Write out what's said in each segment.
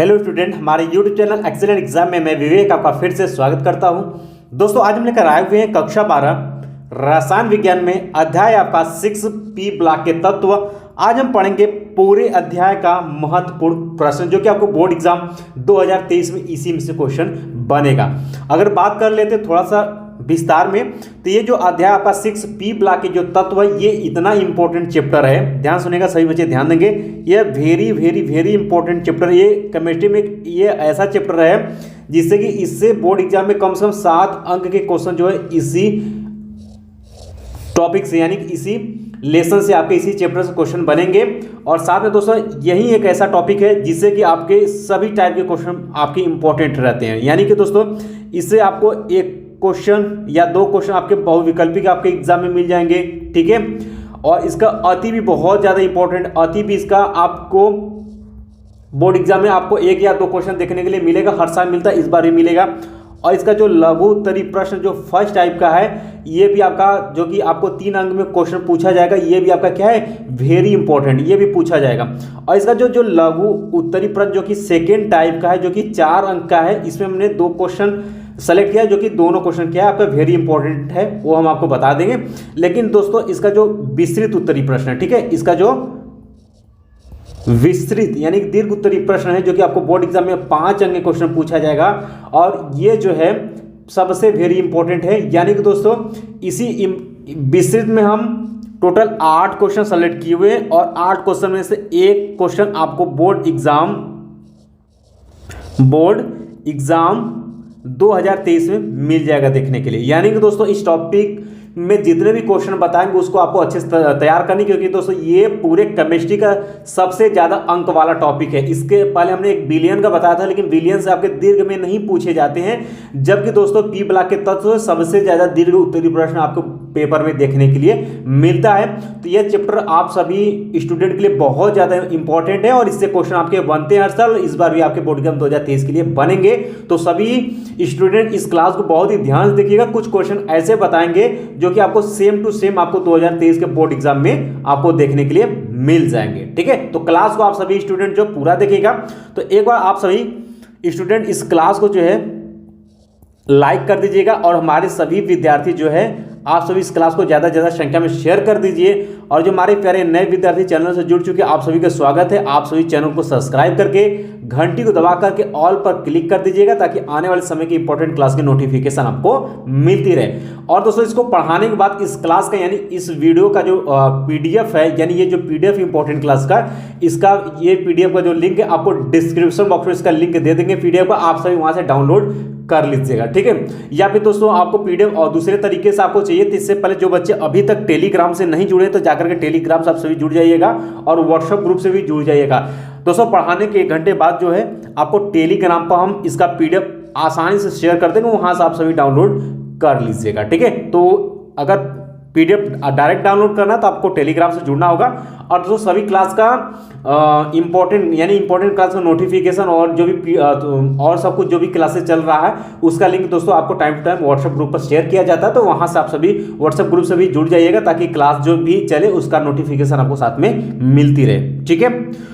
Hello student, हमारे YouTube channel excellent exam में मैं विवेक आपका फिर से स्वागत करता हूं। दोस्तों आज हम लेकर आए हुए हैं कक्षा 12 रसायन विज्ञान में अध्याय आपका 6 ब्लॉक के तत्व। आज हम पढ़ेंगे पूरे अध्याय का महत्वपूर्ण प्रश्न जो कि आपको बोर्ड एग्जाम 2023 में इसी में से क्वेश्चन बनेगा। अगर बात कर लेते थोड़ा सा विस्तार में, तो ये जो अध्याय आपका 6 ब्लॉक के जो तत्व है ये इतना इंपॉर्टेंट चैप्टर है। ध्यान सुनेगा, सभी बच्चे ध्यान देंगे। ये very very very important chapter, ये केमिस्ट्री में ये ऐसा चैप्टर है जिससे कि इससे बोर्ड एग्जाम में कम से कम 7 अंक के क्वेश्चन जो है इसी टॉपिक से यानी कि इसी लेसन से आपके इसी चैप्टर से क्वेश्चन बनेंगे। और साथ में दोस्तों यही एक ऐसा टॉपिक है जिससे कि आपके सभी टाइप के क्वेश्चन आपके इंपॉर्टेंट रहते हैं। यानी कि दोस्तों इससे आपको एक क्वेश्चन या 2 क्वेश्चन आपके बहुविकल्पी आपके एग्जाम में मिल जाएंगे, ठीक है। और इसका अति भी बहुत ज़्यादा इंपॉर्टेंट, अति भी इसका आपको बोर्ड एग्जाम में आपको 1 या 2 क्वेश्चन देखने के लिए मिलेगा। हर साल मिलता है, इस बार भी मिलेगा। और इसका जो लघु उत्तरीय प्रश्न जो फर्स्ट टाइप का है ये भी आपका जो कि आपको 3 अंक में क्वेश्चन पूछा जाएगा, ये भी आपका क्या है वेरी इंपॉर्टेंट, ये भी पूछा जाएगा। और इसका जो लघु उत्तरीय प्रश्न जो कि सेकेंड टाइप का है जो कि 4 अंक का है, इसमें हमने 2 क्वेश्चन सेलेक्ट किया जो कि दोनों क्वेश्चन क्या है आपका वेरी इंपॉर्टेंट है, वो हम आपको बता देंगे। लेकिन दोस्तों इसका जो विस्तृत उत्तरीय प्रश्न है, ठीक है, इसका जो विस्तृत यानी दीर्घ उत्तरीय प्रश्न है जो कि आपको बोर्ड एग्जाम में 5 अंक के क्वेश्चन पूछा जाएगा, और ये जो है सबसे वेरी इंपॉर्टेंट है। यानी कि दोस्तों इसी विस्तृत में हम टोटल 8 क्वेश्चन सेलेक्ट किए हुए हैं और 8 क्वेश्चन में से 1 क्वेश्चन आपको बोर्ड एग्जाम 2023 में मिल जाएगा देखने के लिए। यानी कि दोस्तों इस टॉपिक में जितने भी क्वेश्चन बताएंगे उसको आपको अच्छे से तैयार करनी, क्योंकि दोस्तों ये पूरे केमिस्ट्री का सबसे ज़्यादा अंक वाला टॉपिक है। इसके पहले हमने एक बिलियन का बताया था, लेकिन बिलियन से आपके दीर्घ में नहीं पूछे जाते हैं, जबकि दोस्तों पी ब्लॉक के तत्व सबसे ज़्यादा दीर्घ उत्तरीय प्रश्न आपको पेपर में देखने के लिए मिलता है। तो यह चैप्टर आप सभी स्टूडेंट के लिए बहुत ज़्यादा इंपॉर्टेंट है और इससे क्वेश्चन आपके बनते हैं हर साल। इस बार भी आपके बोर्ड एग्जाम 2023 के लिए बनेंगे, तो सभी स्टूडेंट इस क्लास को बहुत ही ध्यान से देखिएगा। कुछ क्वेश्चन ऐसे बताएंगे जो कि आपको सेम टू सेम आपको 2023 के बोर्ड एग्जाम में आपको देखने के लिए मिल जाएंगे, ठीक है। तो क्लास को आप सभी स्टूडेंट जो पूरा देखिएगा, तो एक बार आप सभी स्टूडेंट इस क्लास को जो है लाइक कर दीजिएगा और हमारे सभी विद्यार्थी जो है आप सभी इस क्लास को ज़्यादा से ज़्यादा संख्या में शेयर कर दीजिए। और जो हमारे प्यारे नए विद्यार्थी चैनल से जुड़ चुके हैं आप सभी का स्वागत है। आप सभी चैनल को सब्सक्राइब करके घंटी को दबा करके ऑल पर क्लिक कर दीजिएगा ताकि आने वाले समय की इंपॉर्टेंट क्लास की नोटिफिकेशन आपको मिलती रहे। और दोस्तों इसको पढ़ाने के बाद इस क्लास का यानी इस वीडियो का जो PDF है, यानी ये जो PDF इंपॉर्टेंट क्लास का, इसका ये PDF का जो लिंक है आपको डिस्क्रिप्शन बॉक्स में इसका लिंक दे देंगे PDF का, आप सभी वहां से डाउनलोड कर लीजिएगा, ठीक है। या फिर दोस्तों आपको PDF और दूसरे तरीके से आपको चाहिए तो इससे पहले जो बच्चे अभी तक टेलीग्राम से नहीं जुड़े तो जाकर के टेलीग्राम से आप सभी जुड़ जाइएगा और व्हाट्सएप ग्रुप से भी जुड़ जाइएगा। दोस्तों पढ़ाने के 1 घंटे बाद जो है आपको टेलीग्राम पर हम इसका PDF आसानी से शेयर कर देंगे, वहां से आप सभी डाउनलोड कर लीजिएगा, ठीक है। तो अगर PDF डायरेक्ट डाउनलोड करना तो आपको टेलीग्राम से जुड़ना होगा। और दोस्तों सभी क्लास का इंपॉर्टेंट क्लास का नोटिफिकेशन और जो भी और सब कुछ जो भी क्लासेस चल रहा है उसका लिंक दोस्तों आपको time to time WhatsApp group पर शेयर किया जाता है, तो वहां से आप सभी व्हाट्सएप ग्रुप से भी जुड़ जाइएगा ताकि क्लास जो भी चले उसका नोटिफिकेशन आपको साथ में मिलती रहे, ठीक है।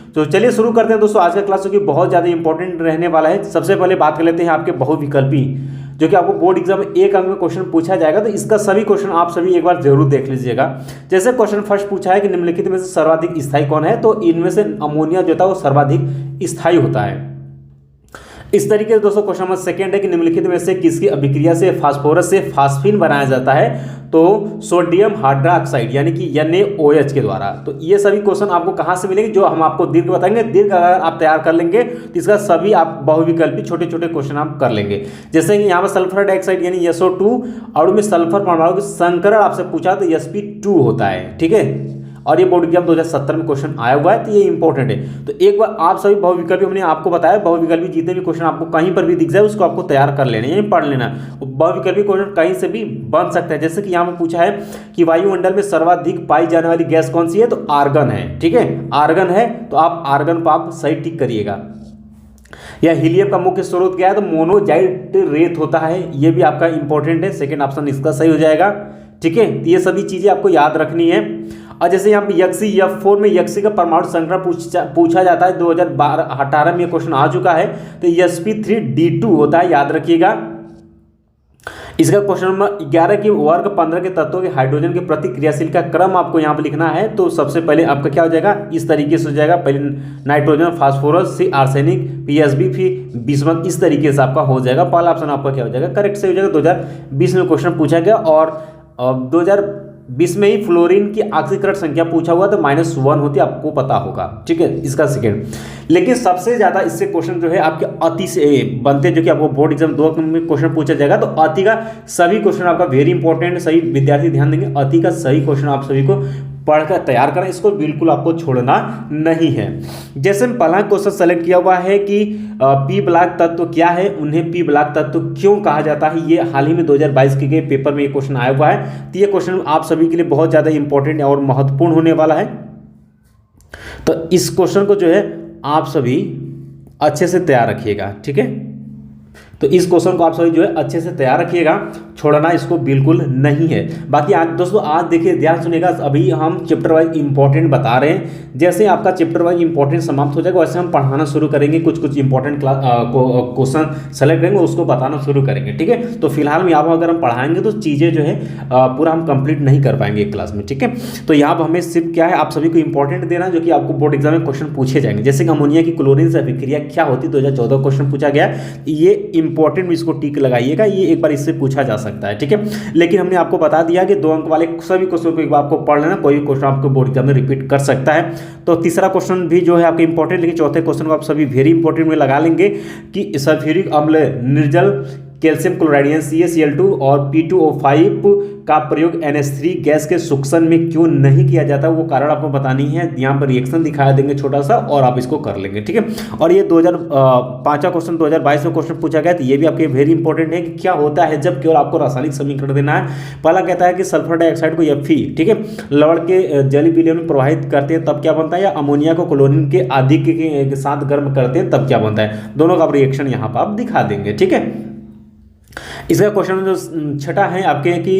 तो चलिए शुरू करते हैं दोस्तों आज का क्लास, जो कि बहुत ज़्यादा इंपॉर्टेंट रहने वाला है। सबसे पहले बात कर लेते हैं आपके बहुविकल्पी, जो कि आपको बोर्ड एग्जाम में 1 अंक में क्वेश्चन पूछा जाएगा, तो इसका सभी क्वेश्चन आप सभी एक बार जरूर देख लीजिएगा। जैसे क्वेश्चन फर्स्ट पूछा है कि निम्नलिखित में से सर्वाधिक स्थायी कौन है, तो इनमें से अमोनिया जो था वो सर्वाधिक स्थायी होता है। इस तरीके से दोस्तों क्वेश्चन नंबर सेकंड है कि निम्नलिखित में से किसकी अभिक्रिया से फास्फोरस से फास्फीन बनाया जाता है, तो सोडियम हाइड्रोक्साइड यानी कि NaOH के द्वारा। तो ये सभी क्वेश्चन आपको कहाँ से मिलेंगे, जो हम आपको दीर्घ बताएंगे। दीर्घ अगर आप तैयार कर लेंगे तो इसका सभी आप बहुविकल्पी छोटे छोटे क्वेश्चन आप कर लेंगे। जैसे कि यहाँ पर सल्फर डाइऑक्साइड यानी SO2 अणु में सल्फर परमाणु के संकरण आपसे पूछा तो Sp2 होता है, ठीक है। और ये बोर्ड एग्जाम 2017 में क्वेश्चन आया हुआ है, तो ये इंपॉर्टेंट है। तो एक बार आप सभी बहुविकल्पी हमने आपको बताया, बहुविकल्पी जितने भी क्वेश्चन आपको कहीं पर भी दिख जाए उसको आपको तैयार कर लेना, यानी पढ़ लेना। बहुविकल्पी क्वेश्चन कहीं से भी बन सकता है। जैसे कि यहाँ पर पूछा है कि वायुमंडल में सर्वाधिक पाई जाने वाली गैस कौन सी है, तो आर्गन है, ठीक है। आर्गन है तो आप आर्गन पर आप सही टिक करिएगा। या हीलियम का मुख्य स्रोत क्या है, तो मोनोजाइट रेत होता है, ये भी आपका इंपॉर्टेंट है। सेकेंड ऑप्शन इसका सही हो जाएगा, ठीक है। तो ये सभी चीज़ें आपको याद रखनी है। और जैसे यहाँ पे यक्सी F4 में यक्सी का परमाणु संक्रमण पूछा जाता है, 2018 में ये क्वेश्चन आ चुका है। तो sp3d2 होता है, याद रखिएगा। इसका क्वेश्चन नंबर 11 की वर्ग 15 के तत्वों के हाइड्रोजन के प्रतिक्रियाशील का क्रम आपको यहाँ पे लिखना है। तो सबसे पहले आपका क्या हो जाएगा, इस तरीके से हो जाएगा, पहले नाइट्रोजन, फास्फोरस, सी आर्सेनिक, पीएसबी, फिर बिस्मथ, इस तरीके से आपका हो जाएगा। पहला ऑप्शन आपका क्या हो जाएगा, करेक्ट से हो जाएगा। 2020 में क्वेश्चन पूछा गया और 2020 में ही फ्लोरीन की ऑक्सीकरण संख्या पूछा हुआ, तो -1 होती, आपको पता होगा, ठीक है। इसका सेकेंड, लेकिन सबसे ज्यादा इससे क्वेश्चन जो है आपके अति से बनते, जो कि आपको बोर्ड एग्जाम 2 में क्वेश्चन पूछा जाएगा। तो अति का सभी क्वेश्चन आपका वेरी इंपॉर्टेंट, सही विद्यार्थी ध्यान देंगे। अति का सही क्वेश्चन आप सभी को पढ़कर तैयार करें, इसको बिल्कुल आपको छोड़ना नहीं है। जैसे पहला क्वेश्चन सेलेक्ट किया हुआ है कि पी ब्लॉक तत्व क्या है, उन्हें पी ब्लॉक तत्व क्यों कहा जाता है, ये हाल ही में 2022 के पेपर में ये क्वेश्चन आया हुआ है। तो ये क्वेश्चन आप सभी के लिए बहुत ज़्यादा इंपॉर्टेंट और महत्वपूर्ण होने वाला है। तो इस क्वेश्चन को जो है आप सभी अच्छे से तैयार रखिएगा, ठीक है। तो इस क्वेश्चन को आप सभी जो है अच्छे से तैयार रखिएगा, छोड़ना इसको बिल्कुल नहीं है। बाकी आज दोस्तों, आज देखिए ध्यान सुनिएगा, अभी हम चैप्टर वाइज इंपॉर्टेंट बता रहे हैं। जैसे आपका चैप्टर वाइज इंपॉर्टेंट समाप्त हो जाएगा, वैसे हम पढ़ाना शुरू करेंगे, कुछ इंपॉर्टेंट क्वेश्चन सेलेक्ट करेंगे, उसको बताना शुरू करेंगे, ठीक है। तो फिलहाल में यहाँ पर अगर हम पढ़ाएंगे तो चीज़ें जो है पूरा हम कंप्लीट नहीं कर पाएंगे एक क्लास में, ठीक है। तो यहाँ पर हमें सिर्फ क्या है, आप सभी को इंपॉर्टेंट देना, जो कि आपको बोर्ड एग्जाम में क्वेश्चन पूछे जाएंगे। जैसे कि अमोनिया की क्लोरीन से अभिक्रिया क्या होती है, 2014 क्वेश्चन पूछा गया। ये इंपॉर्टेंट, इसको टिक लगाइएगा, ये एक बार इससे पूछा जा सकता है, ठीक है। लेकिन हमने आपको बता दिया कि 2 अंक वाले सभी क्वेश्चन को एक बार आपको पढ़ लेना, कोई भी क्वेश्चन आपको बोर्ड एग्जाम में रिपीट कर सकता है। तो तीसरा क्वेश्चन भी जो है आपके इंपॉर्टेंट, लेकिन चौथे क्वेश्चन को आप सभी वेरी इंपॉर्टेंट में लगा लेंगे कि सल्फ्यूरिक अम्ल निर्जल कैल्शियम क्लोराइड CaCl2 और P2O5 का प्रयोग NH3 गैस के सुक्शन में क्यों नहीं किया जाता, वो कारण आपको बतानी है। यहाँ पर रिएक्शन दिखा देंगे छोटा सा और आप इसको कर लेंगे, ठीक है। और ये 2005 क्वेश्चन 2022 में क्वेश्चन पूछा गया, तो ये भी आपके वेरी इंपॉर्टेंट है कि क्या होता है जब केवल आपको रासायनिक समीकरण देना है। पहला कहता है कि सल्फर डाइऑक्साइड को Fe, ठीक है, लवण के जलीय विलयन में प्रवाहित करते हैं तब क्या बनता है, या अमोनिया को क्लोरीन के अधिक के साथ गर्म करते हैं तब क्या बनता है। दोनों का रिएक्शन यहाँ पर आप दिखा देंगे, ठीक है। इसका क्वेश्चन जो छठा है आपके कि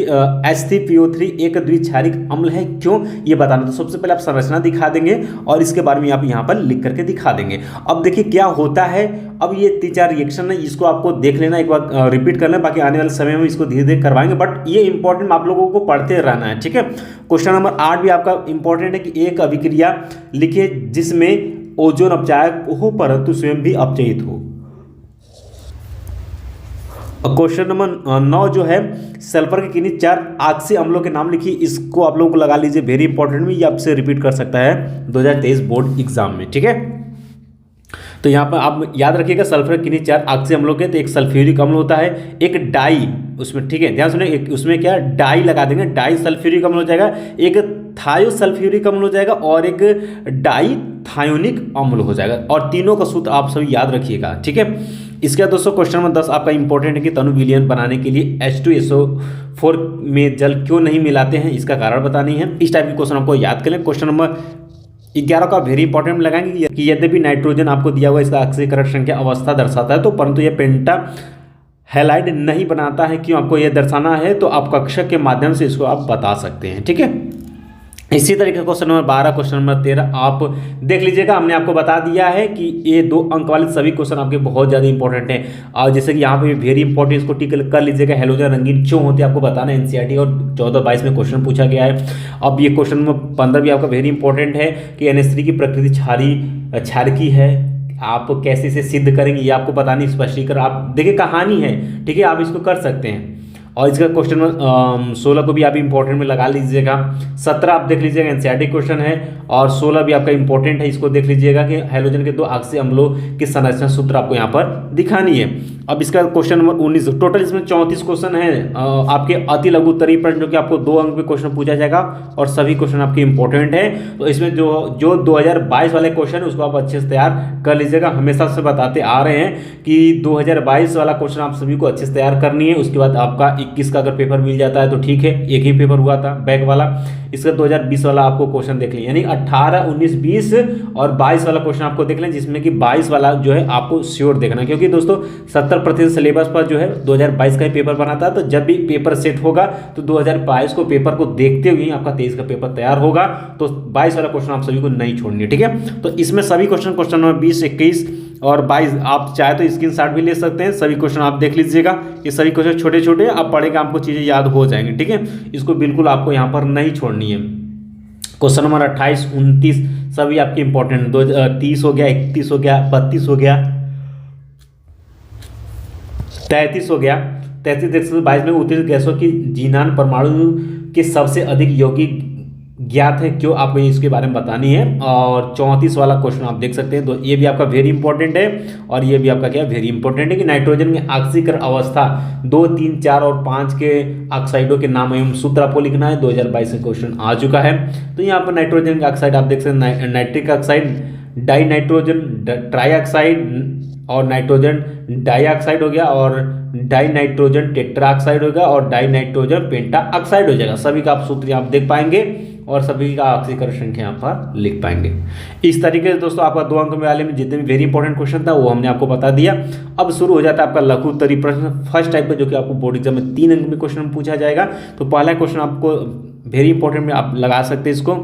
H3PO3 एक द्विक्षारिक अम्ल है क्यों, ये बताना। तो सबसे पहले आप संरचना दिखा देंगे और इसके बारे में आप यहाँ पर लिख करके दिखा देंगे। अब देखिए क्या होता है, अब ये 3-4 रिएक्शन है, इसको आपको देख लेना, एक बार रिपीट कर लेना, बाकी आने वाले समय में इसको धीरे धीरे करवाएंगे, बट ये इंपॉर्टेंट आप लोगों को पढ़ते रहना है, ठीक है। क्वेश्चन नंबर 8 भी आपका इंपॉर्टेंट है कि एक अभिक्रिया लिखिए जिसमें ओजोन अपचायक हो परंतु स्वयं भी अपचयित हो। क्वेश्चन नंबर 9 जो है, सल्फर के किन्हीं 4 ऑक्सी अम्लों के नाम लिखिए, इसको आप लोगों को लगा लीजिए, वेरी इंपॉर्टेंट में, ये आपसे रिपीट कर सकता है 2023 बोर्ड एग्जाम में, ठीक है। तो यहाँ पर आप याद रखिएगा, सल्फर के किन्हीं 4 ऑक्सी अम्लों के, तो एक सल्फ्यूरिक अम्ल होता है, एक डाई उसमें, ठीक है, ध्यान सुनिए, एक उसमें क्या डाई लगा देंगे, डाई सल्फ्यूरिक अम्ल हो जाएगा, एक थायो सल्फ्यूरिक अम्ल हो जाएगा और एक डाई थायोनिक अम्ल हो जाएगा। और तीनों का सूत्र आप सभी याद रखिएगा, ठीक है। इसके बाद दोस्तों क्वेश्चन नंबर 10 आपका इंपॉर्टेंट है कि तनु विलयन बनाने के लिए H2SO4 में जल क्यों नहीं मिलाते हैं, इसका कारण बतानी है। इस टाइप के क्वेश्चन आपको याद कर लें। क्वेश्चन नंबर 11 का वेरी इंपॉर्टेंट लगाएंगे कि यद्यपि नाइट्रोजन आपको दिया हुआ इसका ऑक्सीकरण संख्या अवस्था दर्शाता है, तो परंतु यह पेंटा हैलाइड नहीं बनाता है, क्यों आपको यह दर्शाना है, तो आप कक्षक के माध्यम से इसको आप बता सकते हैं, ठीक है। इसी तरीके क्वेश्चन नंबर 12, क्वेश्चन नंबर 13 आप देख लीजिएगा, हमने आपको बता दिया है कि ये 2 अंक वाले सभी क्वेश्चन आपके बहुत ज़्यादा इंपॉर्टेंट हैं। और जैसे कि यहाँ पे वेरी इंपॉर्टेंट, इसको टिक कर लीजिएगा, हेलोजन रंगीन क्यों होते हैं आपको बताना है, NCERT और 14-22 में क्वेश्चन पूछा गया है। अब ये क्वेश्चन नंबर 15 भी आपका वेरी इंपॉर्टेंट है कि NH3 की प्रकृति क्षारकी है, आप कैसे इसे सिद्ध करेंगे ये आपको बतानी, स्पष्टीकरण आप देखिए, कहानी है, ठीक है, आप इसको कर सकते हैं। और इसका क्वेश्चन 16 को भी आप इंपॉर्टेंट में लगा लीजिएगा। 17 आप देख लीजिएगा, NCERT क्वेश्चन है, और 16 भी आपका इंपॉर्टेंट है, इसको देख लीजिएगा कि हैलोजन के 2 ऑक्सी अम्लों की संरचना सूत्र आपको यहाँ पर दिखानी है। अब इसका क्वेश्चन नंबर 19, टोटल इसमें 34 क्वेश्चन है आपके अति लघु उत्तरीय प्रश्न, जो कि आपको 2 अंक पे क्वेश्चन पूछा जाएगा और सभी क्वेश्चन आपके इंपॉर्टेंट है। तो इसमें जो 2022 वाले क्वेश्चन है उसको आप अच्छे से तैयार कर लीजिएगा। हमेशा से बताते आ रहे हैं कि 2022 वाला क्वेश्चन आप सभी को अच्छे से तैयार करनी है, उसके बाद आपका 21 का अगर पेपर मिल जाता है तो ठीक है, एक ही पेपर हुआ था बैक वाला। इसका 2020 वाला आपको क्वेश्चन देख लें, यानी 18, 19, 20 और 22 वाला क्वेश्चन आपको देख लें, जिसमें कि 22 वाला जो है आपको श्योर देखना, क्योंकि दोस्तों 70% सिलेबस पर जो है 2022 का ही पेपर बना था। तो जब भी पेपर सेट होगा तो 2022 को पेपर को देखते हुए आपका 23 का पेपर तैयार होगा। तो 22 वाला क्वेश्चन आप सभी को नहीं छोड़नी है, ठीक है। तो इसमें सभी क्वेश्चन नंबर 20, 21 और 22 आप चाहे तो स्क्रीनशॉट भी ले सकते हैं। सभी क्वेश्चन आप देख लीजिएगा, ये सभी क्वेश्चन छोटे छोटे आप पढ़ेंगे, आपको चीज़ें याद हो जाएंगी, ठीक है। इसको बिल्कुल आपको यहाँ पर नहीं छोड़नी है। क्वेश्चन नंबर 28, 29 सभी आपके इंपॉर्टेंट, 30 हो गया, 31 हो गया, 32 हो गया, 33 हो गया। 33 से 22 में उत्तेजित गैसों की जीनान परमाणु के सबसे अधिक यौगिक ज्ञात है, क्यों, आपको इसके बारे में बतानी है। और 34 वाला क्वेश्चन आप देख सकते हैं, तो ये भी आपका वेरी इंपॉर्टेंट है। और ये भी आपका क्या वेरी इंपॉर्टेंट है कि नाइट्रोजन में ऑक्सीकरण अवस्था 2, 3, 4 और 5 के ऑक्साइडों के नाम एवं सूत्र आपको लिखना है। 2022 में क्वेश्चन आ चुका है। तो यहाँ पर नाइट्रोजन का ऑक्साइड आप देख सकते हैं, nitric oxide, die nitrogen trioxide और नाइट्रोजन डाइऑक्साइड हो गया, और डाई नाइट्रोजन टेट्राऑक्साइड हो गया, और डाई नाइट्रोजन पेंटाऑक्साइड हो जाएगा। सभी का आप सूत्र आप देख पाएंगे और सभी का ऑक्सीकरण संख्या यहाँ पर लिख पाएंगे। इस तरीके से दोस्तों आपका 2 अंक वाले में जितने भी वेरी इंपॉर्टेंट क्वेश्चन था वो हमने आपको बता दिया। अब शुरू हो जाता है आपका लघु उत्तरीय प्रश्न फर्स्ट टाइप का, जो कि आपको बोर्ड एग्जाम में 3 अंक में क्वेश्चन पूछा जाएगा। तो पहला क्वेश्चन आपको वेरी इंपॉर्टेंट में आप लगा सकते हैं इसको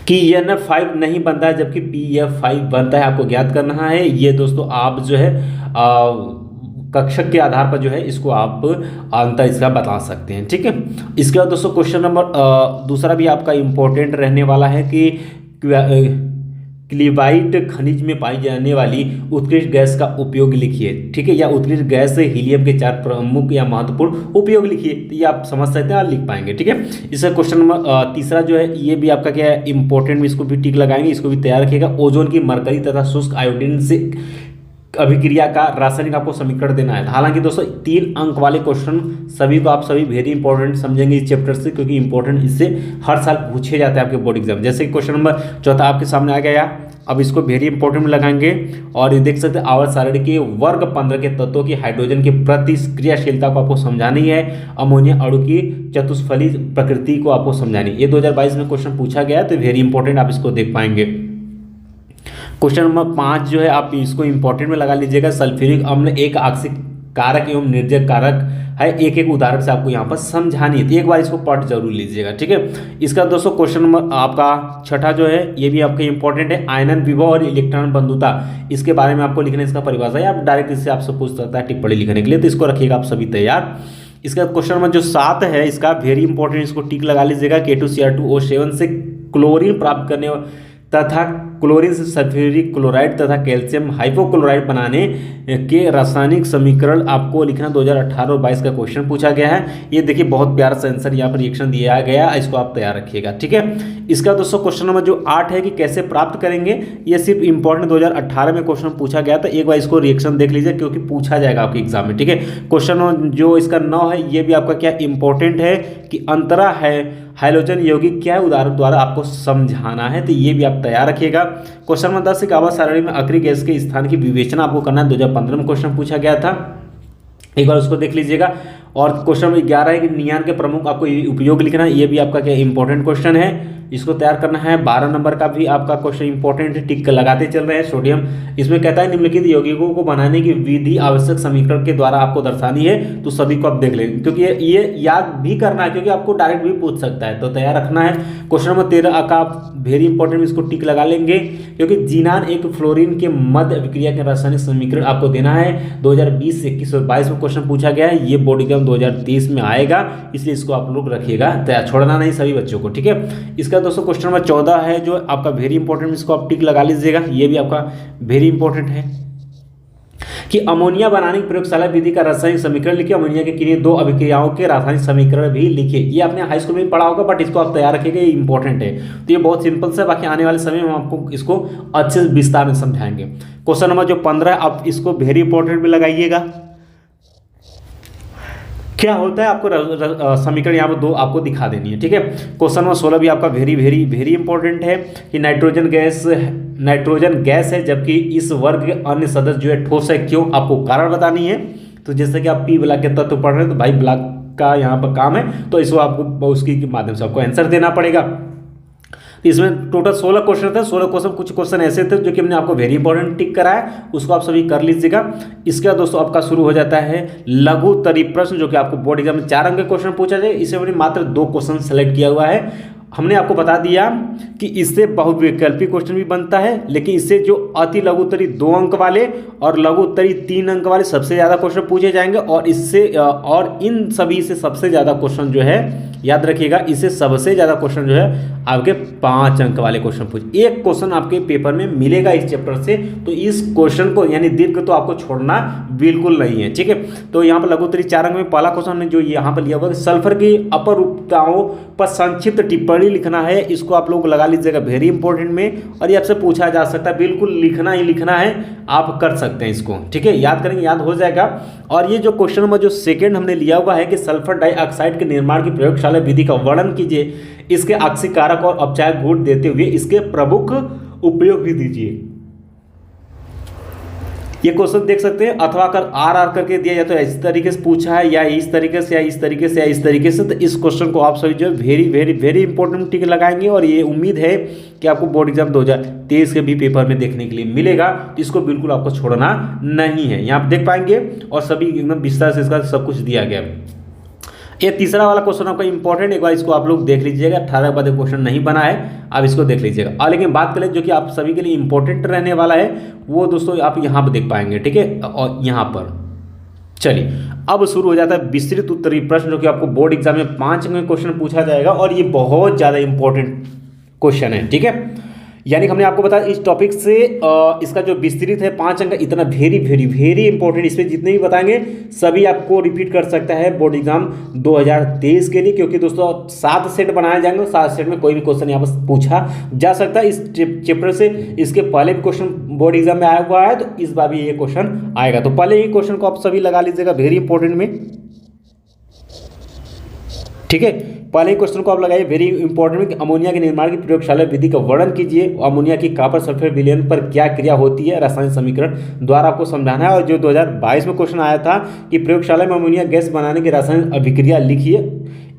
कि NF5 नहीं बनता है जबकि PF5 बनता है, आपको ज्ञात करना है। ये दोस्तों आप जो है कक्षक के आधार पर जो है इसको आप अंतर इसका बता सकते हैं, ठीक है। इसके बाद दोस्तों क्वेश्चन नंबर दूसरा भी आपका इम्पोर्टेंट रहने वाला है कि क्लीबाइट खनिज में पाई जाने वाली उत्कृष्ट गैस का उपयोग लिखिए, ठीक है, या उत्कृष्ट गैस हीलियम के 4 प्रमुख या महत्वपूर्ण उपयोग लिखिए। तो ये आप समझ सकते हैं और लिख पाएंगे, ठीक है। इसका क्वेश्चन नंबर तीसरा जो है ये भी आपका क्या है इंपॉर्टेंट, इसको भी टिक लगाएंगे, इसको भी तैयार रखिएगा। ओजोन की मरकरी तथा शुष्क आयोडीन से अभिक्रिया का रासायनिक आपको समीकरण देना है। हालांकि दोस्तों 3 अंक वाले क्वेश्चन सभी को आप सभी वेरी इंपॉर्टेंट समझेंगे इस चैप्टर से, क्योंकि इंपॉर्टेंट इससे हर साल पूछे जाते हैं आपके बोर्ड एग्जाम। जैसे कि क्वेश्चन नंबर 4 आपके सामने आ गया, अब इसको वेरी इंपॉर्टेंट में लगाएंगे। और ये देख सकते हैं आवर्त सारणी के वर्ग 15 के तत्वों की हाइड्रोजन की प्रतिक्रियाशीलता को आपको समझानी है। अमोनिया अणु की चतुष्फली प्रकृति को आपको समझानी है। ये 2022 में क्वेश्चन पूछा गया है, तो वेरी इंपॉर्टेंट आप इसको देख पाएंगे। क्वेश्चन नंबर 5 जो है आप इसको इंपॉर्टेंट में लगा लीजिएगा। सल्फ्यूरिक अम्ल एक आक्सीय कारक एवं निर्जक कारक है, एक एक उदाहरण से आपको यहाँ पर समझानी है, तो एक बार इसको पढ़ जरूर लीजिएगा, ठीक है। इसका दोस्तों क्वेश्चन नंबर आपका 6 जो है ये भी आपका इंपॉर्टेंट है। आयनन विभव और इलेक्ट्रॉन बंधुता, इसके बारे में आपको लिखना है, इसका परिभाषा है। आप डायरेक्ट इससे आपसे पूछ सकता है टिप्पणी लिखने के लिए, तो इसको रखिएगा आप सभी तैयार। इसका क्वेश्चन नंबर जो 7 है इसका वेरी इंपॉर्टेंट, इसको टिक लगा लीजिएगा। K2Cr2O7 से क्लोरीन प्राप्त करने तथा क्लोरीन से सल्फ्यूरिक क्लोराइड तथा कैल्शियम हाइपोक्लोराइड बनाने के रासायनिक समीकरण आपको लिखना। 2018 और 22 का क्वेश्चन पूछा गया है। ये देखिए बहुत प्यारा सा आंसर यहाँ पर रिएक्शन दिया गया, इसको आप तैयार रखिएगा, ठीक है। इसका दोस्तों क्वेश्चन नंबर जो 8 है कि कैसे प्राप्त करेंगे, ये सिर्फ इंपॉर्टेंट 2018 में क्वेश्चन पूछा गया था। एक बार इसको रिएक्शन देख लीजिए, क्योंकि पूछा जाएगा आपके एग्जाम में, ठीक है। क्वेश्चन जो इसका 9 है ये भी आपका क्या इंपॉर्टेंट है कि अंतरा है हाइड्रोजन यौगिक क्या है, उदाहरण द्वारा आपको समझाना है, तो ये भी आप तैयार रखिएगा। क्वेश्चन नंबर 10 आवर्त सारणी में अक्रिय गैस के स्थान की विवेचना आपको करना है। 2015 में क्वेश्चन पूछा गया था, एक बार उसको देख लीजिएगा। और क्वेश्चन नंबर 11 है कि नियान के प्रमुख आपको उपयोग लिखना है, ये भी आपका क्या इंपॉर्टेंट क्वेश्चन है, इसको तैयार करना है। 12 नंबर का भी आपका क्वेश्चन इंपॉर्टेंट है, टिक लगाते चल रहे हैं। सोडियम, इसमें कहता है निम्नलिखित यौगिकों को बनाने की विधि आवश्यक समीकरण के द्वारा आपको दर्शानी है, तो सभी को आप देख लेंगे, क्योंकि ये याद भी करना है, क्योंकि आपको डायरेक्ट भी पूछ सकता है, तो तैयार रखना है। क्वेश्चन नंबर 13 का आप वेरी इंपॉर्टेंट, इसको टिक लगा लेंगे, क्योंकि जीनान एक फ्लोरीन के मध्य अभिक्रिया के रासायनिक समीकरण आपको देना है। 2020, 21 और 22 में क्वेश्चन पूछा गया है, ये बोर्ड एग्जाम 2023 में आएगा, इसलिए इसको आप लोग रखिएगा तैयार, छोड़ना नहीं सभी बच्चों को, ठीक है। इसका दोस्तों क्वेश्चन नंबर 14 है जो आपका वेरी इंपॉर्टेंट, इसको आप टिक लगा लीजिएगा, ये भी आपका वेरी इंपॉर्टेंट है कि अमोनिया बनाने की प्रयोगशाला विधि का रासायनिक समीकरण लिखिए। अमोनिया के किन्हीं 2 अभिक्रियाओं के रासायनिक समीकरण भी लिखिए। ये आपने हाई स्कूल में पढ़ा होगा, बट इसको आप तैयार रखिएगा, ये इंपॉर्टेंट है। तो ये बहुत सिंपल से, बाकी आने वाले समय में आपको इसको अच्छे से विस्तार में समझाएंगे। क्वेश्चन नंबर जो 15 है आप इसको वेरी इंपॉर्टेंट में लगाइएगा। क्या होता है आपको समीकरण यहाँ पर 2 आपको दिखा देनी है, ठीक है। क्वेश्चन नंबर 16 भी आपका वेरी वेरी वेरी इंपॉर्टेंट है कि नाइट्रोजन गैस है, जबकि इस वर्ग के अन्य सदस्य जो है ठोस है, क्यों, आपको कारण बतानी है। तो जैसे कि आप पी ब्लॉक के तत्व पढ़ रहे हैं तो भाई ब्लॉक का यहाँ पर काम है, तो इसको आपको उसकी माध्यम से आपको आंसर देना पड़ेगा। इसमें टोटल 16 क्वेश्चन थे। 16 क्वेश्चन, कुछ क्वेश्चन ऐसे थे जो कि हमने आपको वेरी इंपॉर्टेंट टिक करा है, उसको आप सभी कर लीजिएगा। इसके बाद दोस्तों आपका शुरू हो जाता है लघु उत्तरीय प्रश्न, जो कि आपको बोर्ड एग्जाम में 4 अंक के क्वेश्चन पूछा जाए। इसे हमने मात्र 2 क्वेश्चन सेलेक्ट किया हुआ है। हमने आपको बता दिया कि इससे बहुविकल्पी क्वेश्चन भी बनता है, लेकिन इससे जो अति लघु उत्तरीय 2 अंक वाले और लघु उत्तरीय 3 अंक वाले सबसे ज़्यादा क्वेश्चन पूछे जाएंगे, और इससे और इन सभी से सबसे ज़्यादा क्वेश्चन जो है, याद रखिएगा, इससे सबसे ज़्यादा क्वेश्चन जो है आपके 5 अंक वाले क्वेश्चन पूछे। एक क्वेश्चन आपके पेपर में मिलेगा इस चैप्टर से, तो इस क्वेश्चन को यानी दीर्घ तो आपको छोड़ना बिल्कुल नहीं है, ठीक है। तो यहाँ पर लघु उत्तरीय 4 अंक में पहला क्वेश्चन हमने जो यहाँ पर लिया हुआ है, सल्फर की अपरूपताओं पर संक्षिप्त टिप्पणी लिखना है। इसको आप लोग लगा लीजिएगा वेरी इंपॉर्टेंट में, और ये आपसे पूछा जा सकता है, बिल्कुल लिखना ही लिखना है, आप कर सकते हैं इसको, ठीक है। याद करेंगे, याद हो जाएगा। और ये जो क्वेश्चन नंबर जो सेकंड हमने लिया हुआ है कि सल्फर डाइऑक्साइड के निर्माण की प्रयोगशाला विधि का वर्णन कीजिए, इसके आक्सीकारक और अपचायक गुण देते हुए इसके प्रमुख उपयोग भी दीजिए। ये क्वेश्चन देख सकते हैं, अथवा अगर आर करके दिया जाए तो इस तरीके से पूछा है, या इस तरीके से, या इस तरीके से, या इस तरीके से। तो इस क्वेश्चन को आप सभी जो है वेरी वेरी वेरी इंपॉर्टेंट टिक लगाएंगे, और ये उम्मीद है कि आपको बोर्ड एग्जाम 2023 के भी पेपर में देखने के लिए मिलेगा। तो इसको बिल्कुल आपको छोड़ना नहीं है, यहाँ आप देख पाएंगे, और सभी एकदम विस्तार से इसका सब कुछ दिया गया। ये तीसरा वाला क्वेश्चन आपका इंपॉर्टेंट, एक बार इसको आप लोग देख लीजिएगा। 18 के बाद क्वेश्चन नहीं बना है, आप इसको देख लीजिएगा। और लेकिन बात करें जो कि आप सभी के लिए इंपॉर्टेंट रहने वाला है, वो दोस्तों आप यहाँ पर देख पाएंगे, ठीक है। और यहाँ पर चलिए अब शुरू हो जाता है विस्तृत उत्तरीय प्रश्न, जो कि आपको बोर्ड एग्जाम में 5 अंक में क्वेश्चन पूछा जाएगा, और ये बहुत ज़्यादा इंपॉर्टेंट क्वेश्चन है, ठीक है। यानी हमने आपको बताया इस टॉपिक से इसका जो विस्तृत है 5 अंक, इतना वेरी वेरी वेरी इंपॉर्टेंट, इसमें जितने भी बताएंगे सभी आपको रिपीट कर सकता है बोर्ड एग्जाम 2023 के लिए, क्योंकि दोस्तों 7 सेट बनाए जाएंगे, 7 सेट में कोई भी क्वेश्चन यहाँ पर पूछा जा सकता है। इस चैप्टर से इसके पहले भी क्वेश्चन बोर्ड एग्जाम में आया हुआ है, तो इस बार भी ये क्वेश्चन आएगा। तो पहले ही क्वेश्चन को आप सभी लगा लीजिएगा वेरी इंपॉर्टेंट में, ठीक है। पहले ही क्वेश्चन को आप लगाइए वेरी इंपॉर्टेंट में कि अमोनिया के निर्माण की प्रयोगशाला विधि का वर्णन कीजिए। अमोनिया की कॉपर सल्फेट विलयन पर क्या क्रिया होती है, रासायनिक समीकरण द्वारा आपको समझाना है। और जो 2022 में क्वेश्चन आया था कि प्रयोगशाला में अमोनिया गैस बनाने की रासायनिक अभिक्रिया लिखिए,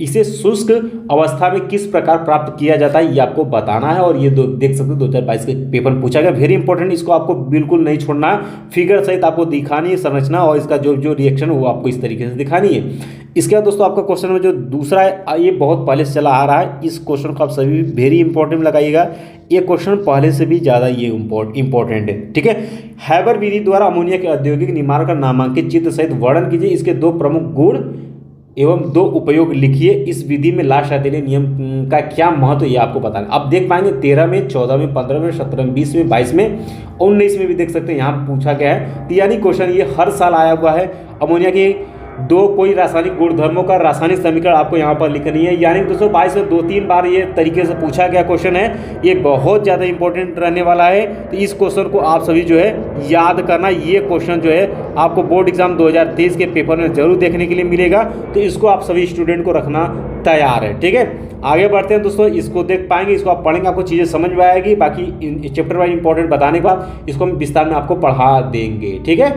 इसे शुष्क अवस्था में किस प्रकार प्राप्त किया जाता है, ये आपको बताना है। और ये देख सकते हो 2022 के पेपर में पूछा गया, वेरी इंपॉर्टेंट, इसको आपको बिल्कुल नहीं छोड़ना है। फिगर सहित आपको दिखानी है संरचना, और इसका जो जो रिएक्शन वो आपको इस तरीके से दिखानी है। इसके बाद दोस्तों आपका क्वेश्चन में जो दूसरा है, ये बहुत पहले से चला आ रहा है, इस क्वेश्चन को आप सभी वेरी इंपॉर्टेंट लगाइएगा। ये क्वेश्चन पहले से भी ज़्यादा ये इंपॉर्टेंट है, ठीक है। हैबर विधि द्वारा अमोनिया के औद्योगिक निर्माण का नामांकित चित्र सहित वर्णन कीजिए, इसके 2 प्रमुख गुण एवं 2 उपयोग लिखिए। इस विधि में लाश हथेली नियम का क्या महत्व, ये आपको बताना। आप देख पाएंगे 13 में, 14 में, 15 में, 17 में, 20 में, 22 में, 19 में भी देख सकते हैं, यहाँ पूछा गया है। तो यानी क्वेश्चन ये हर साल आया हुआ है। अमोनिया की 2 कोई रासायनिक गुणधर्मों का रासायनिक समीकरण आपको यहाँ पर लिखनी है। यानी 222 में 2-3 बार ये तरीके से पूछा गया क्वेश्चन है, ये बहुत ज़्यादा इंपॉर्टेंट रहने वाला है। तो इस क्वेश्चन को आप सभी जो है याद करना, ये क्वेश्चन जो है आपको बोर्ड एग्जाम 2023 के पेपर में जरूर देखने के लिए मिलेगा। तो इसको आप सभी स्टूडेंट को रखना तैयार है, ठीक है। आगे बढ़ते हैं दोस्तों, इसको देख पाएंगे, इसको आप पढ़ेंगे, आपको चीज़ें समझ में आएगी। बाकी चैप्टर वाइज इंपॉर्टेंट बताने के बाद इसको हम विस्तार में आपको पढ़ा देंगे, ठीक है।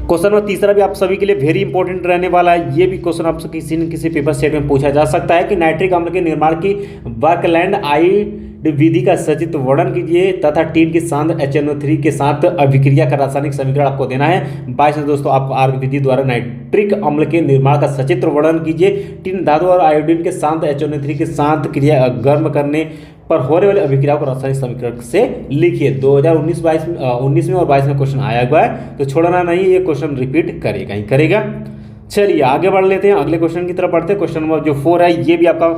क्वेश्चन नंबर तीसरा भी आप सभी के लिए वेरी इंपॉर्टेंट रहने वाला है। ये भी क्वेश्चन आपसे किसी न किसी पेपर सेट में पूछा जा सकता है कि नाइट्रिक अम्ल के निर्माण की बर्कलैंड आइड विधि का सचित्र वर्णन कीजिए तथा टीन की सांद्र HNO3 के साथ अभिक्रिया का रासायनिक समीकरण आपको देना है। 22 में दोस्तों आपको आर्क विधि द्वारा नाइट्रिक अम्ल के निर्माण का सचित्र वर्णन कीजिए। टीन धातु और आयोडीन के साथ HNO3 के साथ क्रिया गर्म करने पर होने वाली अभिक्रिया को रासायनिक समीकरण से लिखिए। 2019 में और 22 में क्वेश्चन आया हुआ है, तो छोड़ना नहीं, ये क्वेश्चन रिपीट करेगा ही करेगा। चलिए आगे बढ़ लेते हैं, अगले क्वेश्चन की तरफ बढ़ते हैं। क्वेश्चन नंबर जो 4 है, ये भी आपका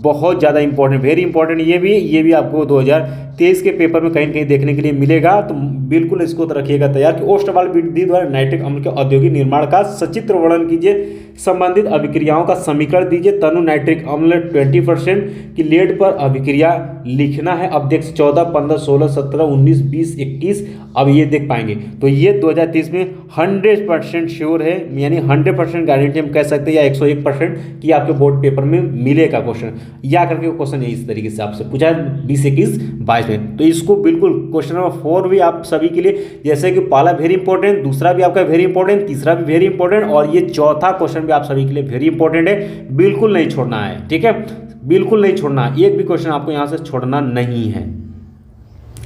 बहुत ज़्यादा इंपॉर्टेंट, वेरी इंपॉर्टेंट, ये भी आपको 2023 के पेपर में कहीं न कहीं देखने के लिए मिलेगा। तो बिल्कुल इसको तो रखिएगा तैयार कि ओस्टवाल विधि द्वारा नाइट्रिक अम्ल के औद्योगिक निर्माण का सचित्र वर्णन कीजिए। संबंधित अभिक्रियाओं का समीकरण दीजिए। तनु नाइट्रिक अम्ल 20% की लेड पर अभिक्रिया लिखना है। अब देख 14, 15, 16, 17, 19, 20, 21, अब ये देख पाएंगे। तो ये 2023 में 100% श्योर है, यानी 100% गारंटी हम कह सकते हैं, या 101% कि आपके बोर्ड पेपर में मिलेगा क्वेश्चन। या करके क्वेश्चन इस तरीके से आपसे पूछा है 20, 21, 22 में। तो इसको बिल्कुल क्वेश्चन नंबर 4 भी आप सभी के लिए, जैसे कि पहला वेरी इंपॉर्टेंट, दूसरा भी आपका वेरी इंपॉर्टेंट, तीसरा भी वेरी इंपॉर्टेंट और ये चौथा क्वेश्चन भी आप सभी के लिए वेरी इंपॉर्टेंट है, बिल्कुल नहीं छोड़ना है, ठीक है, बिल्कुल नहीं छोड़ना, एक भी क्वेश्चन आपको यहाँ से छोड़ना नहीं है।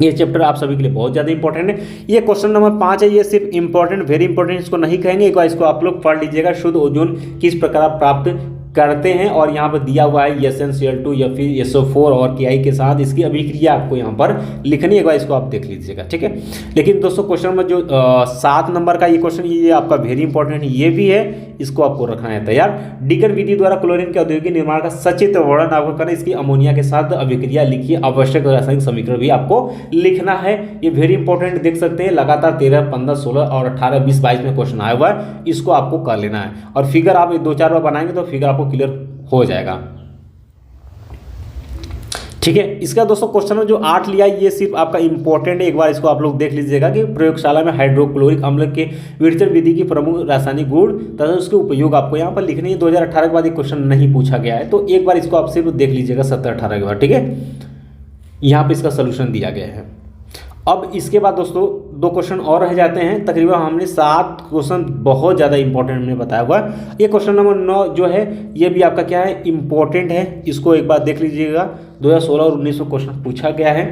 ये चैप्टर आप सभी के लिए बहुत ज़्यादा इंपॉर्टेंट है। ये क्वेश्चन नंबर 5 है, ये सिर्फ इंपॉर्टेंट वेरी इंपॉर्टेंट इसको नहीं कहेंगे, एक बार इसको आप लोग पढ़ लीजिएगा। शुद्ध ओजोन किस प्रकार आप प्राप्त करते हैं, और यहाँ पर दिया हुआ है SnCl2 या फिर SO4 और Ki के साथ इसकी अभिक्रिया आपको यहाँ पर लिखनी है, एक बार इसको आप देख लीजिएगा, ठीक है। लेकिन दोस्तों क्वेश्चन नंबर जो 7 नंबर का ये क्वेश्चन, ये आपका वेरी इंपॉर्टेंट ये भी है, इसको आपको रखना है तैयार। डिकन विधि द्वारा क्लोरीन के औद्योगिक निर्माण का सचित्र वर्णन आपको करना, इसकी अमोनिया के साथ अभिक्रिया लिखिए, आवश्यक रासायनिक समीकरण भी आपको लिखना है। ये वेरी इंपॉर्टेंट देख सकते हैं, लगातार 13, 15, 16 और 18, 20, 22 में क्वेश्चन आया हुआ है, इसको आपको कर लेना है। और फिगर आप 2-4 बार बनाएंगे तो फिगर आपको क्लियर हो जाएगा, ठीक है। इसका दोस्तों क्वेश्चन जो 8 लिया ये सिर्फ आपका इंपॉर्टेंट है, एक बार इसको आप लोग देख लीजिएगा कि प्रयोगशाला में हाइड्रोक्लोरिक अम्ल के विघटन विधि की प्रमुख रासायनिक गुण तथा उसके उपयोग आपको यहाँ पर लिखने है। 2018 के बाद एक क्वेश्चन नहीं पूछा गया है, तो एक बार इसको आप सिर्फ देख लीजिएगा 17-18 के बाद, ठीक है। यहाँ पे इसका सोल्यूशन दिया गया है। अब इसके बाद दोस्तों 2 क्वेश्चन और रह जाते हैं, तकरीबन हमने 7 क्वेश्चन बहुत ज़्यादा इंपॉर्टेंट हमने बताया हुआ है। ये क्वेश्चन नंबर 9 जो है ये भी आपका क्या है, इंपॉर्टेंट है, इसको एक बार देख लीजिएगा। 2016 और 19 में क्वेश्चन पूछा गया है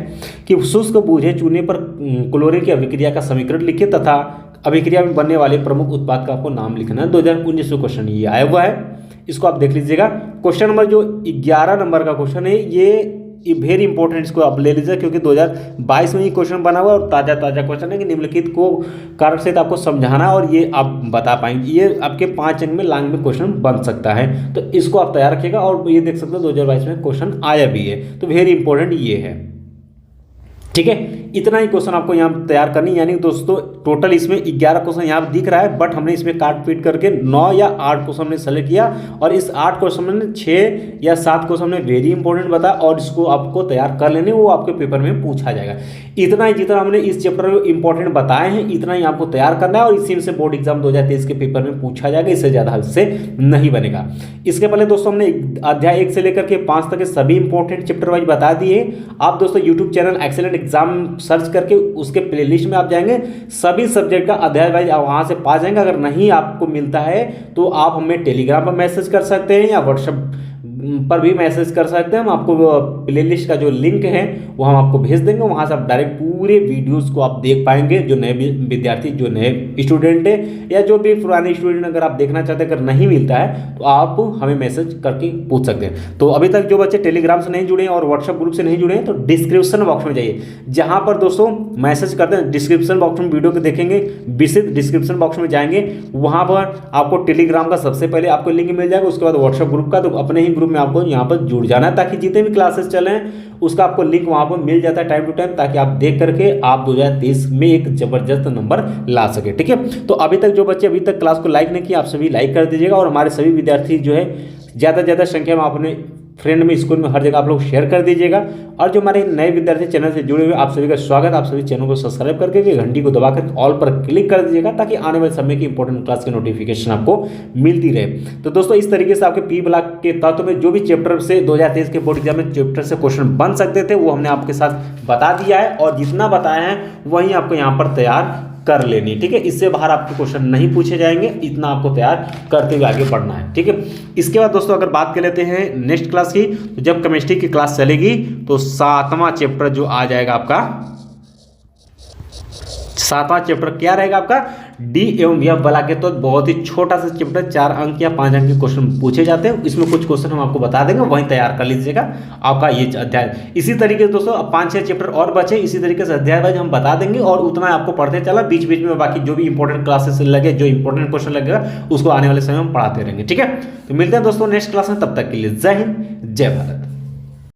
कि शुष्क बूझे चूने पर क्लोरीन की अभिक्रिया का समीकरण लिखिए तथा अभिक्रिया में बनने वाले प्रमुख उत्पाद का आपको नाम लिखना है। 2019 में क्वेश्चन ये आया हुआ है, इसको आप देख लीजिएगा। क्वेश्चन नंबर जो 11 नंबर का क्वेश्चन है ये वेरी इंपॉर्टेंट, इसको आप ले लीजिए क्योंकि 2022 में ये क्वेश्चन बना हुआ और ताज़ा क्वेश्चन है कि निम्नलिखित को कारक से आपको समझाना और ये आप बता पाएंगे। ये आपके 5 अंक में लांग में क्वेश्चन बन सकता है, तो इसको आप तैयार रखिएगा। और ये देख सकते हो 2022 में क्वेश्चन आया भी है, तो वेरी इंपॉर्टेंट ये है, ठीक है। इतना ही क्वेश्चन आपको यहाँ तैयार करनी, यानी दोस्तों टोटल इसमें 11 क्वेश्चन यहाँ दिख रहा है, बट हमने इसमें काट पीट करके 9 या 8 क्वेश्चन हमने सेलेक्ट किया और इस 8 क्वेश्चन में 6 या 7 क्वेश्चन हमने वेरी इंपॉर्टेंट बताया और इसको आपको तैयार कर लेने, वो आपके पेपर में पूछा जाएगा। इतना ही जितना हमने इस चैप्टर में इंपॉर्टेंट बताए हैं इतना ही आपको तैयार करना है और इसी से बोर्ड एग्जाम 2023 के पेपर में पूछा जाएगा, इससे ज़्यादा से नहीं बनेगा। इसके पहले दोस्तों हमने अध्याय 1 से लेकर के 5 तक के सभी इंपॉर्टेंट चैप्टर वाइज बता दिए। आप दोस्तों YouTube channel excellent exam search करके उसके प्लेलिस्ट में आप जाएंगे, सभी सब्जेक्ट का अध्याय वाइज आप वहाँ से पा जाएंगे। अगर नहीं आपको मिलता है तो आप हमें टेलीग्राम पर मैसेज कर सकते हैं या व्हाट्सएप पर भी मैसेज कर सकते हैं। हम आपको प्लेलिस्ट का जो लिंक है वो हम आपको भेज देंगे, वहाँ से आप डायरेक्ट पूरे वीडियोस को आप देख पाएंगे। जो नए विद्यार्थी, जो नए स्टूडेंट है या जो भी पुराने स्टूडेंट अगर आप देखना चाहते हैं, अगर नहीं मिलता है तो आप हमें मैसेज करके पूछ सकते हैं। तो अभी तक जो बच्चे टेलीग्राम से नहीं जुड़े हैं और व्हाट्सएप ग्रुप से नहीं जुड़े हैं तो डिस्क्रिप्शन बॉक्स में जाइए, जहाँ पर दोस्तों मैसेज करते हैं डिस्क्रिप्शन बॉक्स में वीडियो को देखेंगे, विशिष्ट डिस्क्रिप्शन बॉक्स में जाएंगे, वहाँ पर आपको टेलीग्राम का सबसे पहले आपको लिंक मिल जाएगा। उसके बाद व्हाट्सएप ग्रुप का, तो अपने ही ग्रुप में आपको यहाँ पर जुड़ जाना है ताकि जितने भी क्लासेस चलें उसका आपको लिंक वहाँ पर मिल जाता है टाइम टू टाइम, ताकि आप देख करके आप 2023 में एक जबरदस्त नंबर ला सके, ठीक है। तो अभी तक जो बच्चे अभी तक क्लास को लाइक नहीं किया, आप सभी लाइक कर दीजिएगा और हमारे सभी विद्यार्थी जो है ज़्यादा से ज़्यादा संख्या में अपने फ्रेंड में, स्कूल में, हर जगह आप लोग शेयर कर दीजिएगा। और जो हमारे नए विद्यार्थी चैनल से जुड़े हुए आप सभी का स्वागत, आप सभी चैनल को सब्सक्राइब करके घंटी को दबाकर ऑल पर क्लिक कर दीजिएगा ताकि आने वाले समय की इंपॉर्टेंट क्लास की नोटिफिकेशन आपको मिलती रहे। तो दोस्तों इस तरीके से आपके पी ब्लॉक के तत्व में जो भी चैप्टर से 2023 के बोर्ड एग्जाम में चैप्टर से क्वेश्चन बन सकते थे वो हमने आपके साथ बता दिया है और जितना बताया है वही आपको यहाँ पर तैयार कर लेनी, ठीक है। इससे बाहर आपके क्वेश्चन नहीं पूछे जाएंगे, इतना आपको तैयार करते हुए आगे बढ़ना है, ठीक है। इसके बाद दोस्तों अगर बात कर लेते हैं नेक्स्ट क्लास की, तो जब केमिस्ट्री की क्लास चलेगी तो 7वां चैप्टर जो आ जाएगा आपका, 7वां चैप्टर क्या रहेगा आपका, डी एवं एफ बला के। तो बहुत ही छोटा सा चैप्टर, 4 अंक या 5 अंक के क्वेश्चन पूछे जाते हैं, इसमें कुछ क्वेश्चन हम आपको बता देंगे, वहीं तैयार कर लीजिएगा आपका ये अध्याय। इसी तरीके से दोस्तों 5-6 चैप्टर और बचे, इसी तरीके से अध्याय वाइज हम बता देंगे और उतना आपको पढ़ते चला, बीच बीच में बाकी जो भी इंपॉर्टेंट क्लासेस लगे, जो इंपॉर्टेंट क्वेश्चन लगेगा उसको आने वाले समय में पढ़ाते रहेंगे, ठीक है। तो मिलते हैं दोस्तों नेक्स्ट क्लास में, तब तक के लिए जय हिंद, जय भारत।